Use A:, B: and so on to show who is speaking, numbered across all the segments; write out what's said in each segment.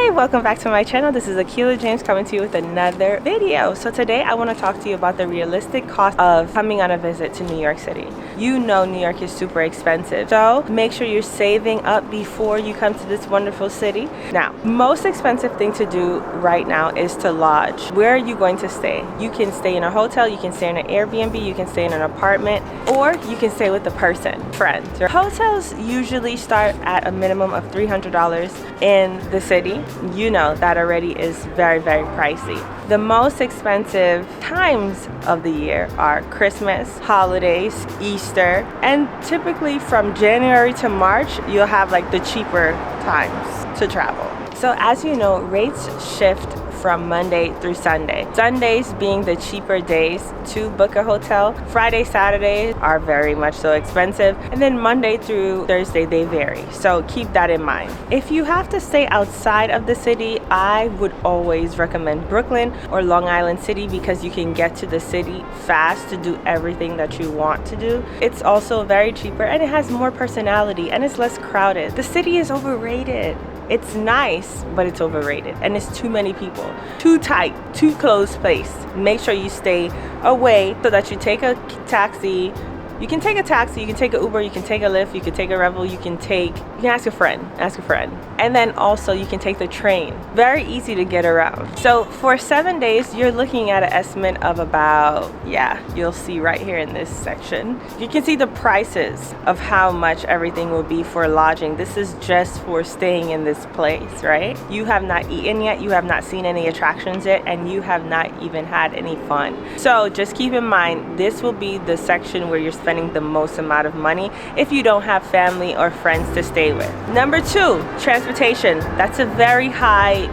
A: Hey, welcome back to my channel. This is Akilah James coming to you with another video. So today I want to talk to you about the realistic cost of coming on a visit to New York City. You know New York is super expensive, so make sure you're saving up before you come to this wonderful city. Now, most expensive thing to do right now is to lodge. Where are you going to stay? You can stay in a hotel, you can stay in an Airbnb, you can stay in an apartment, or you can stay with a person, friends. Hotels usually start at a minimum of $300 in the city. You know that already is very, very pricey. The most expensive times of the year are Christmas, holidays, Easter, and typically from January to March, you'll have like the cheaper times to travel. So as you know, rates shift from Monday through Sunday. Sundays being the cheaper days to book a hotel. Friday, Saturday are very much so expensive. And then Monday through Thursday, they vary. So keep that in mind. If you have to stay outside of the city, I would always recommend Brooklyn or Long Island City because you can get to the city fast to do everything that you want to do. It's also very cheaper and it has more personality and it's less crowded. The city is overrated. It's nice, but it's overrated and it's too many people. Too tight, too close place. Make sure you stay away so that you take a taxi. You can take a taxi, you can take an Uber, you can take a Lyft, you can take a Revel, you can ask a friend. And then also you can take the train. Very easy to get around. So for 7 days, you're looking at an estimate of about, you'll see right here in this section. You can see the prices of how much everything will be for lodging. This is just for staying in this place, right? You have not eaten yet, you have not seen any attractions yet, and you have not even had any fun. So just keep in mind, this will be the section where you're spending the most amount of money if you don't have family or friends to stay with. Number 2, transportation. That's a very high,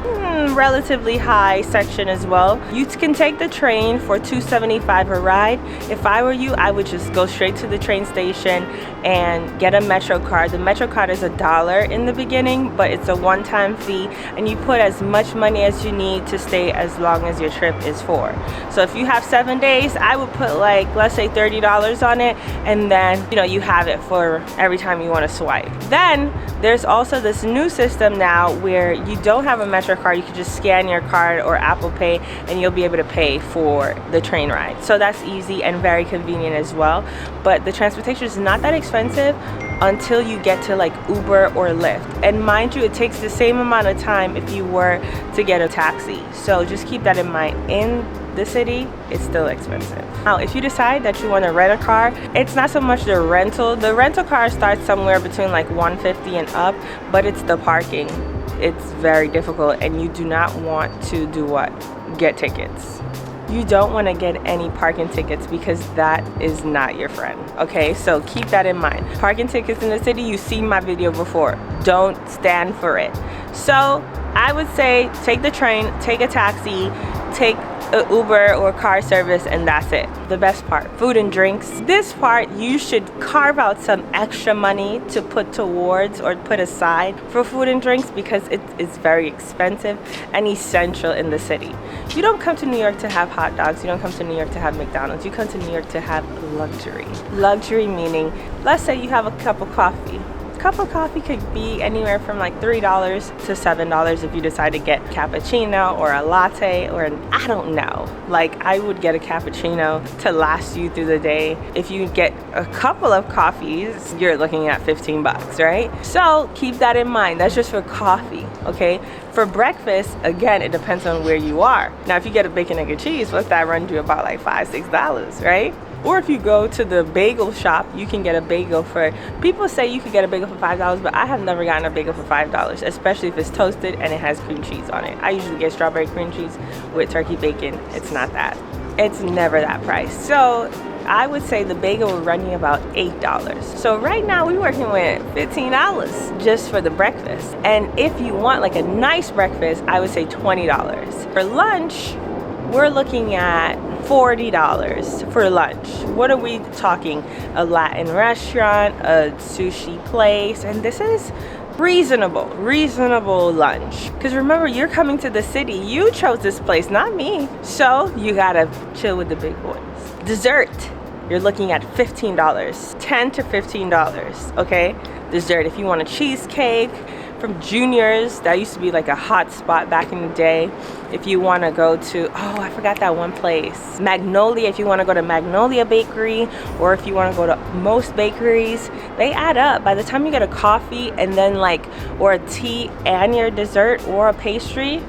A: relatively high section as well. You can take the train for $2.75 a ride. If I were you, I would just go straight to the train station and get a Metro card. The Metro card is $1 in the beginning, but it's a one-time fee, and you put as much money as you need to stay as long as your trip is for. So if you have 7 days, I would put like, let's say $30 on it, and then you have it for every time you want to swipe. Then there's also this new system now where you don't have a Metro card. You can just scan your card or Apple Pay and you'll be able to pay for the train ride. So that's easy and very convenient as well. But the transportation is not that expensive until you get to like Uber or Lyft. And mind you, it takes the same amount of time if you were to get a taxi. So just keep that in mind. In the city, it's still expensive. Now, if you decide that you want to rent a car, it's not so much the rental. The rental car starts somewhere between like $150 and up, but it's the parking. It's very difficult, and you do not want to do what? Get tickets. You don't want to get any parking tickets because that is not your friend, okay? So keep that in mind. Parking tickets in the city, you've seen my video before. Don't stand for it. So I would say take the train, take a taxi, take an Uber or car service, and that's it. The best part, food and drinks. This part, you should carve out some extra money to put towards or put aside for food and drinks because it is very expensive and essential in the city. You don't come to New York to have hot dogs. You don't come to New York to have McDonald's. You come to New York to have luxury. Luxury meaning, let's say you have a cup of coffee. A cup of coffee could be anywhere from like $3 to $7 if you decide to get cappuccino or a latte or I don't know. Like I would get a cappuccino to last you through the day. If you get a couple of coffees, you're looking at 15 bucks, right? So keep that in mind. That's just for coffee, okay? For breakfast, again, it depends on where you are. Now, if you get a bacon, egg, and cheese, what's that run you about like $5, $6, right? Or if you go to the bagel shop, you can get a bagel for, people say you can get a bagel for $5, but I have never gotten a bagel for $5, especially if it's toasted and it has cream cheese on it. I usually get strawberry cream cheese with turkey bacon. It's not that. It's never that price. So I would say the bagel will run you about $8. So right now we're working with $15 just for the breakfast. And if you want like a nice breakfast, I would say $20. For lunch, we're looking at $40 for lunch. What are we talking? A Latin restaurant, a sushi place, and this is reasonable lunch. Because remember, you're coming to the city. You chose this place, not me. So you gotta chill with the big boys. Dessert, you're looking at $15, $10 to $15, okay? Dessert, if you want a cheesecake, from Junior's. That used to be like a hot spot back in the day. If you want to go to, oh, I forgot that one place, Magnolia. If you want to go to Magnolia Bakery, or if you want to go to most bakeries, they add up. By the time you get a coffee and then like, or a tea and your dessert or a pastry,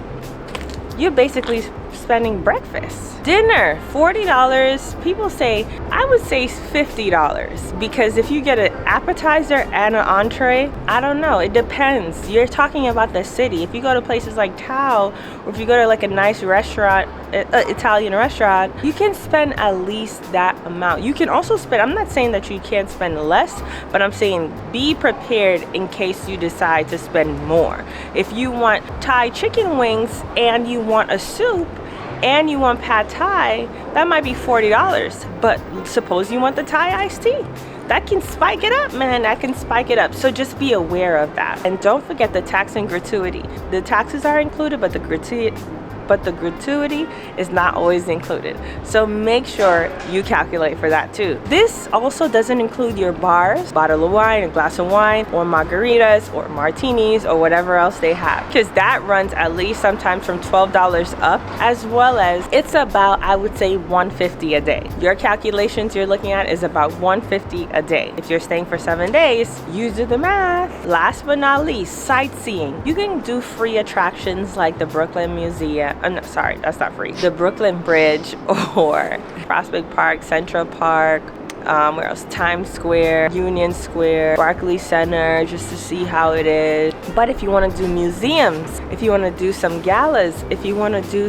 A: you're basically spending breakfast. Dinner, $40. People say, I would say $50, because if you get an appetizer and an entree, I don't know, it depends. You're talking about the city. If you go to places like Tao, or if you go to like a nice restaurant, Italian restaurant, you can spend at least that amount. You can also spend, I'm not saying that you can't spend less, but I'm saying be prepared in case you decide to spend more. If you want Thai chicken wings and you want a soup and you want pad Thai, that might be $40. But suppose you want the Thai iced tea, that can spike it up, man. That can spike it up. So just be aware of that. And don't forget the tax and gratuity. The taxes are included, but the gratuity is not always included. So make sure you calculate for that too. This also doesn't include your bars, bottle of wine, a glass of wine, or margaritas, or martinis, or whatever else they have, because that runs at least sometimes from $12 up, as well as it's about, I would say, $150 a day. Your calculations you're looking at is about $150 a day. If you're staying for 7 days, you do the math. Last but not least, sightseeing. You can do free attractions like the Brooklyn Museum. No, sorry, that's not free. The Brooklyn Bridge, or Prospect Park, Central Park, where else? Times Square, Union Square, Barclays Center, just to see how it is. But if you want to do museums, if you want to do some galas, if you want to do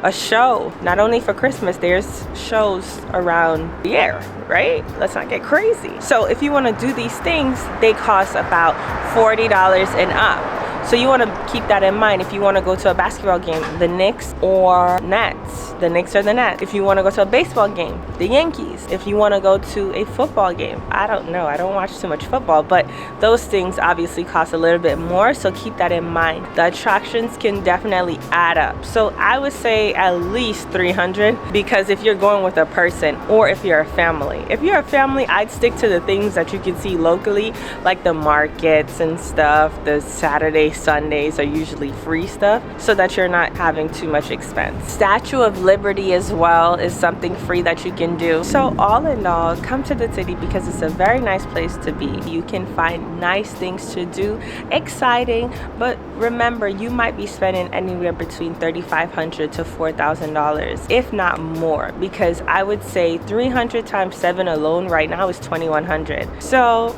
A: a show, not only for Christmas, there's shows around the year, right? Let's not get crazy. So if you want to do these things, they cost about $40 and up. So you want to keep that in mind. If you want to go to a basketball game, the Knicks or Nets, the Knicks or the Nets. If you want to go to a baseball game, the Yankees. If you want to go to a football game, I don't know, I don't watch too much football, but those things obviously cost a little bit more, so keep that in mind. The attractions can definitely add up. So I would say at least $300, because if you're going with a person, or if you're a family. If you're a family, I'd stick to the things that you can see locally, like the markets and stuff. The Saturday, Sundays are usually free stuff, so that you're not having too much expense. Statue of Liberty as well is something free that you can do. So all in all, come to the city because it's a very nice place to be. You can find nice things to do, exciting, but remember, you might be spending anywhere between $3,500 to $4,000, if not more, because I would say 300 times 7 alone right now is $2,100. So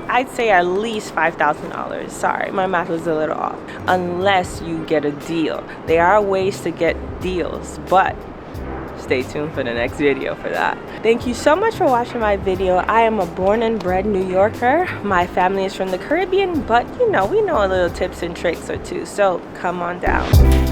A: I'd say at least $5,000. Sorry, my math was a little off. Unless you get a deal. There are ways to get deals, but stay tuned for the next video for that. Thank you so much for watching my video. I am a born and bred New Yorker. My family is from the Caribbean, but you know, we know a little tips and tricks or two, so come on down.